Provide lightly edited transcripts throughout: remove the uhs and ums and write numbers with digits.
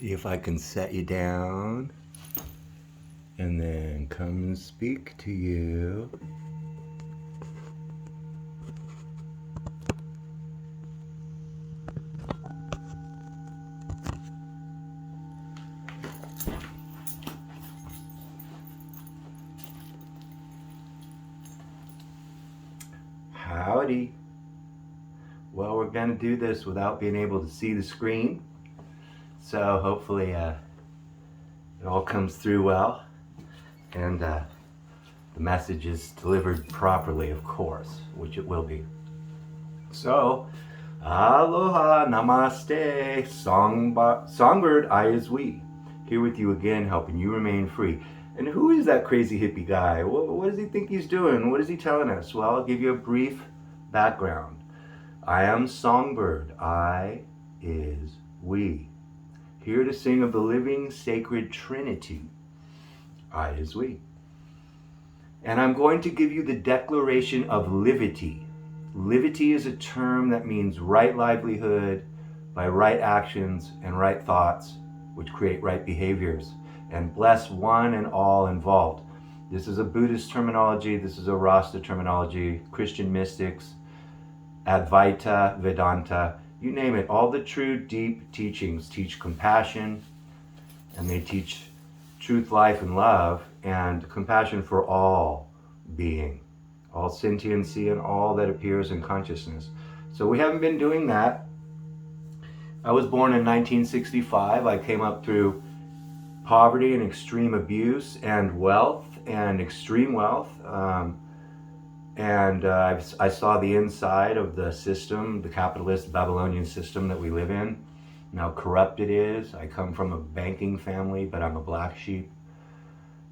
See if I can set you down and then come and speak to you. Howdy. Well, we're going to do this without being able to see the screen. So hopefully it all comes through well, and the message is delivered properly, of course, which it will be. So, aloha, namaste, songbird, I is we, here with you again, helping you remain free. And who is that crazy hippie guy? What does he think he's doing? What is he telling us? Well, I'll give you a brief background. I am Songbird, I is we, here to sing of the living sacred Trinity, I is we. And I'm going to give you the Declaration of Livity. Livity is a term that means right livelihood by right actions and right thoughts, which create right behaviors and bless one and all involved. This is a Buddhist terminology, this is a Rasta terminology, Christian mystics, Advaita, Vedanta, you name it. All the true deep teachings teach compassion, and they teach truth, life, and love, and compassion for all being, all sentiency, and all that appears in consciousness. So we haven't been doing that. I was born in 1965. I came up through poverty and extreme abuse and wealth and extreme wealth. I saw the inside of the system, the capitalist Babylonian system that we live in, and how corrupt it is. I come from a banking family, but I'm a black sheep.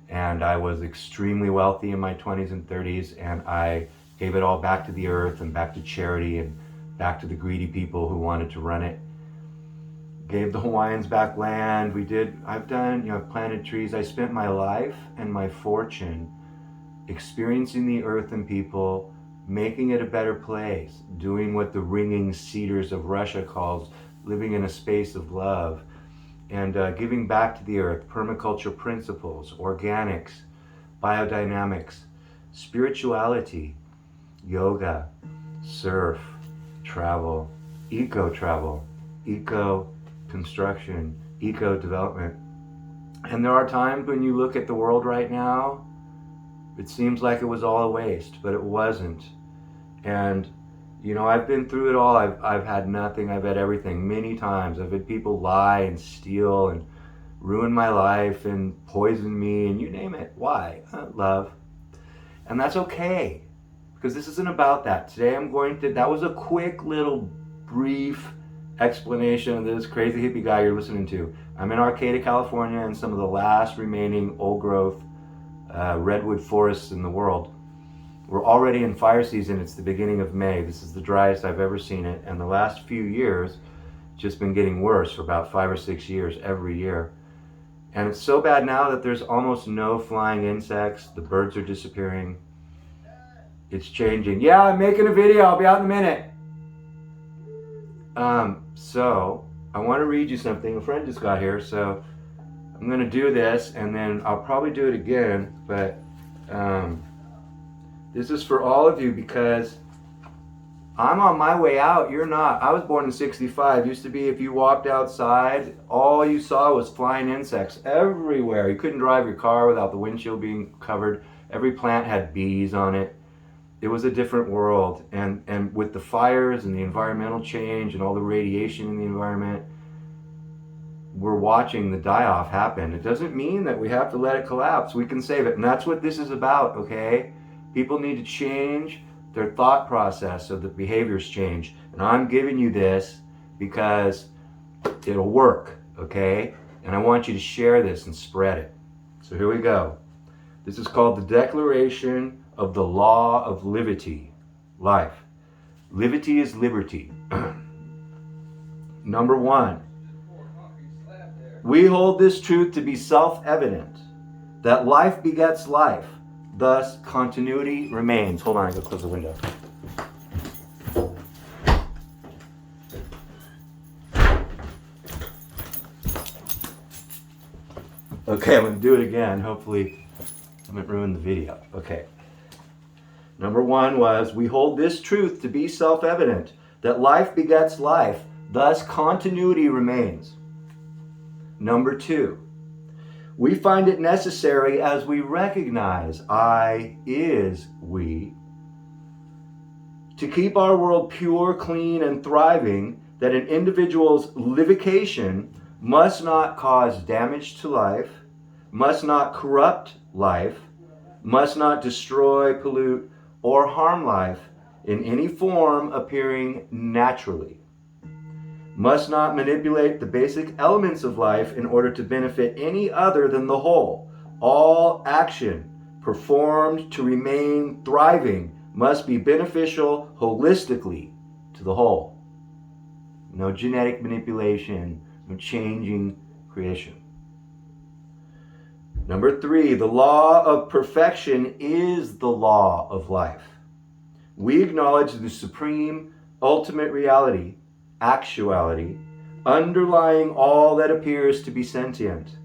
And I was extremely wealthy in my 20s and 30s, and I gave it all back to the earth and back to charity and back to the greedy people who wanted to run it. Gave the Hawaiians back land. I've planted trees. I spent my life and my fortune experiencing the earth and people, making it a better place, doing what the ringing cedars of Russia calls living in a space of love, and giving back to the earth permaculture principles, organics, biodynamics, spirituality, yoga, surf, travel, eco-construction, eco-development. And there are times when you look at the world right now, it seems like it was all a waste, but it wasn't. And, I've been through it all. I've had nothing, I've had everything many times. I've had people lie and steal and ruin my life and poison me and you name it. Why? Love. And that's okay, because this isn't about that. Today that was a quick little brief explanation of this crazy hippie guy you're listening to. I'm in Arcata, California, in some of the last remaining old growth redwood forests in the world. We're already in fire season. It's the beginning of May. This is the driest I've ever seen it. And the last few years, just been getting worse for about 5 or 6 years every year. And it's so bad now that there's almost no flying insects. The birds are disappearing. It's changing. Yeah, I'm making a video. I'll be out in a minute. So I want to read you something. A friend just got here, so I'm going to do this, and then I'll probably do it again, but this is for all of you because I'm on my way out. You're not. I was born in 65. Used to be if you walked outside, all you saw was flying insects everywhere. You couldn't drive your car without the windshield being covered. Every plant had bees on it. It was a different world. And with the fires and the environmental change and all the radiation in the environment, we're watching the die-off happen. It doesn't mean that we have to let it collapse. We can save it. And that's what this is about, okay? People need to change their thought process so that behaviors change. And I'm giving you this because it'll work, okay? And I want you to share this and spread it. So here we go. This is called the Declaration of the Law of Livity, life. Livity is liberty. Number 1. We hold this truth to be self-evident, that life begets life, thus continuity remains. Hold on, I gotta close the window. Okay, I'm going to do it again. Hopefully I haven't ruined the video. Okay. Number 1 was, we hold this truth to be self-evident, that life begets life, thus continuity remains. Number 2, we find it necessary as we recognize I is we, to keep our world pure, clean, and thriving, that an individual's livication must not cause damage to life, must not corrupt life, must not destroy, pollute, or harm life in any form appearing naturally, must not manipulate the basic elements of life in order to benefit any other than the whole. All action performed to remain thriving must be beneficial holistically to the whole. No genetic manipulation, no changing creation. Number 3, the law of perfection is the law of life. We acknowledge the supreme, ultimate reality, actuality, underlying all that appears to be sentient,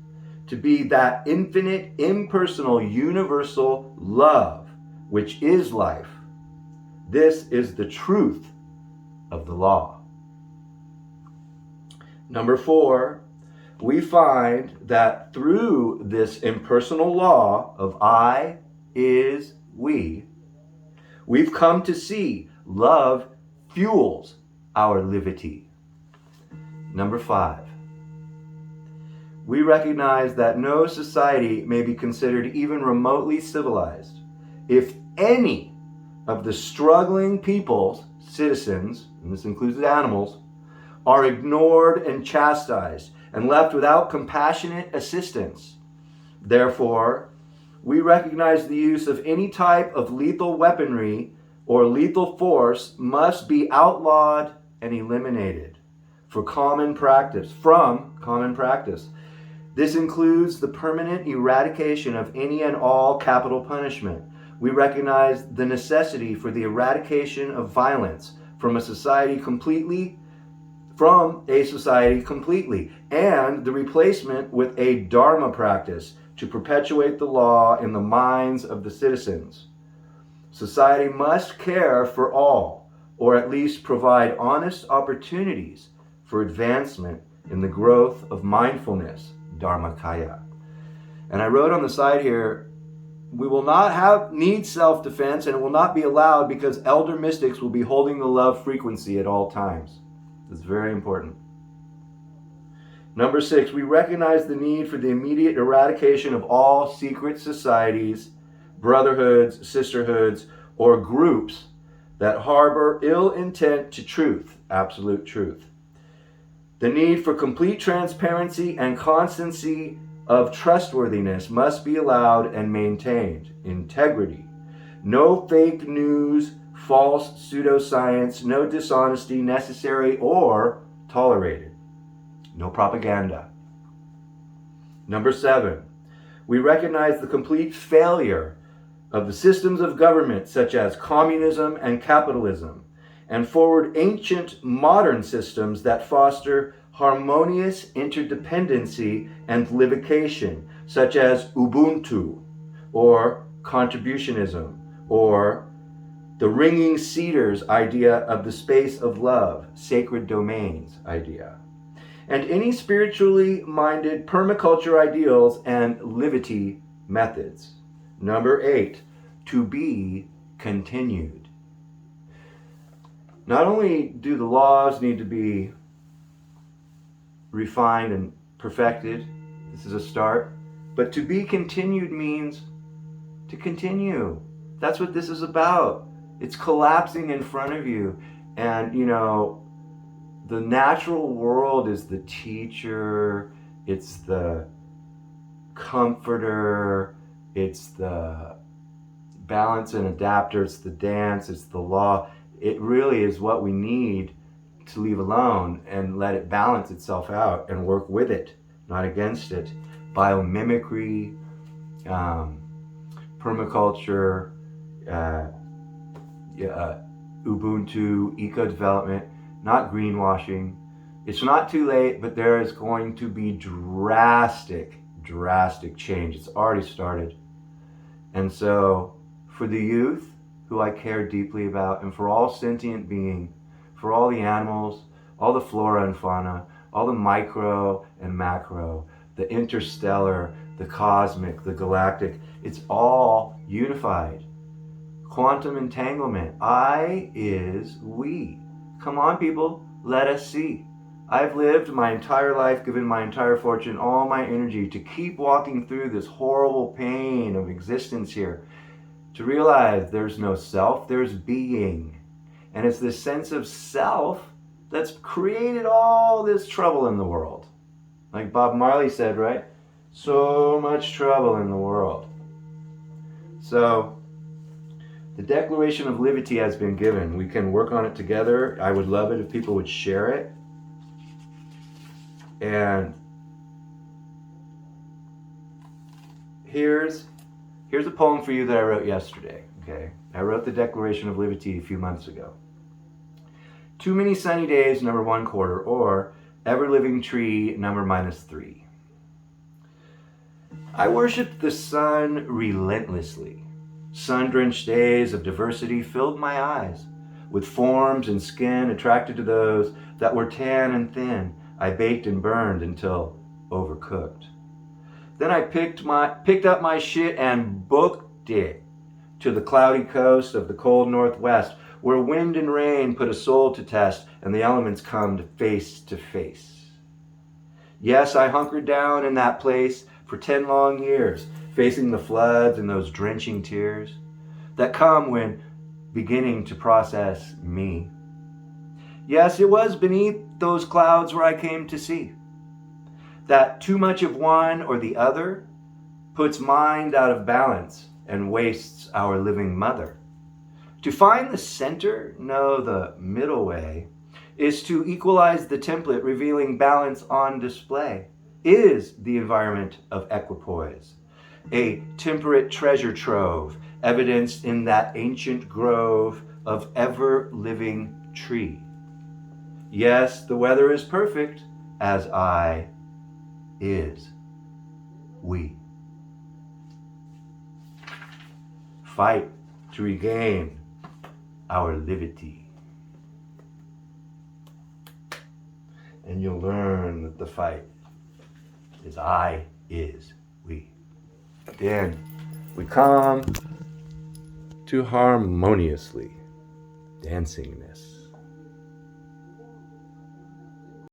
to be that infinite, impersonal, universal love, which is life. This is the truth of the law. Number 4, we find that through this impersonal law of I is we, we've come to see love fuels our livity. Number 5, we recognize that no society may be considered even remotely civilized if any of the struggling peoples, citizens, and this includes the animals, are ignored and chastised and left without compassionate assistance. Therefore, we recognize the use of any type of lethal weaponry or lethal force must be outlawed and eliminated from common practice. This includes the permanent eradication of any and all capital punishment. We recognize the necessity for the eradication of violence from a society completely, and the replacement with a Dharma practice to perpetuate the law in the minds of the citizens. Society must care for all, or at least provide honest opportunities for advancement in the growth of mindfulness, Dharmakaya. And I wrote on the side here, we will not need self-defense, and it will not be allowed because elder mystics will be holding the love frequency at all times. It's very important. Number 6, we recognize the need for the immediate eradication of all secret societies, brotherhoods, sisterhoods, or groups that harbor ill intent to truth, absolute truth. The need for complete transparency and constancy of trustworthiness must be allowed and maintained. Integrity. No fake news, false pseudoscience, no dishonesty necessary or tolerated. No propaganda. Number 7, we recognize the complete failure of the systems of government such as communism and capitalism, and forward ancient modern systems that foster harmonious interdependency and livication, such as Ubuntu, or contributionism, or the ringing cedars idea of the space of love, sacred domains idea, and any spiritually minded permaculture ideals and livity methods. Number 8, to be continued. Not only do the laws need to be refined and perfected, this is a start, but to be continued means to continue. That's what this is about. It's collapsing in front of you. And, the natural world is the teacher, it's the comforter, it's the balance and adapter, it's the dance, it's the law. It really is what we need to leave alone and let it balance itself out and work with it, not against it. Biomimicry, permaculture, Ubuntu, eco-development, not greenwashing. It's not too late, but there is going to be drastic drastic change. It's already started. And so for the youth, who I care deeply about, and for all sentient being, for all the animals, all the flora and fauna, all the micro and macro, the interstellar, the cosmic, the galactic, it's all unified. Quantum entanglement. I is we. Come on, people, let us see. I've lived my entire life, given my entire fortune, all my energy to keep walking through this horrible pain of existence here, to realize there's no self, there's being. And it's this sense of self that's created all this trouble in the world. Like Bob Marley said, right? So much trouble in the world. So the Declaration of Livity has been given. We can work on it together. I would love it if people would share it. And here's a poem for you that I wrote yesterday. Okay, I wrote the Declaration of Livity a few months ago. Too many sunny days, number 1/4, or ever-living tree, number -3. I worshiped the sun relentlessly. Sun-drenched days of diversity filled my eyes with forms and skin attracted to those that were tan and thin. I baked and burned until overcooked. Then I picked up my shit and booked it to the cloudy coast of the cold Northwest, where wind and rain put a soul to test and the elements come face to face. Yes, I hunkered down in that place for 10 long years, facing the floods and those drenching tears that come when beginning to process me. Yes, it was beneath those clouds where I came to see that too much of one or the other puts mind out of balance and wastes our living mother. To find the center, no, the middle way, is to equalize the template, revealing balance on display, is the environment of equipoise, a temperate treasure trove, evidenced in that ancient grove of ever-living tree. Yes, the weather is perfect, as I is we. Fight to regain our livity. And you'll learn that the fight is I is we. Then we come to harmoniously dancingness.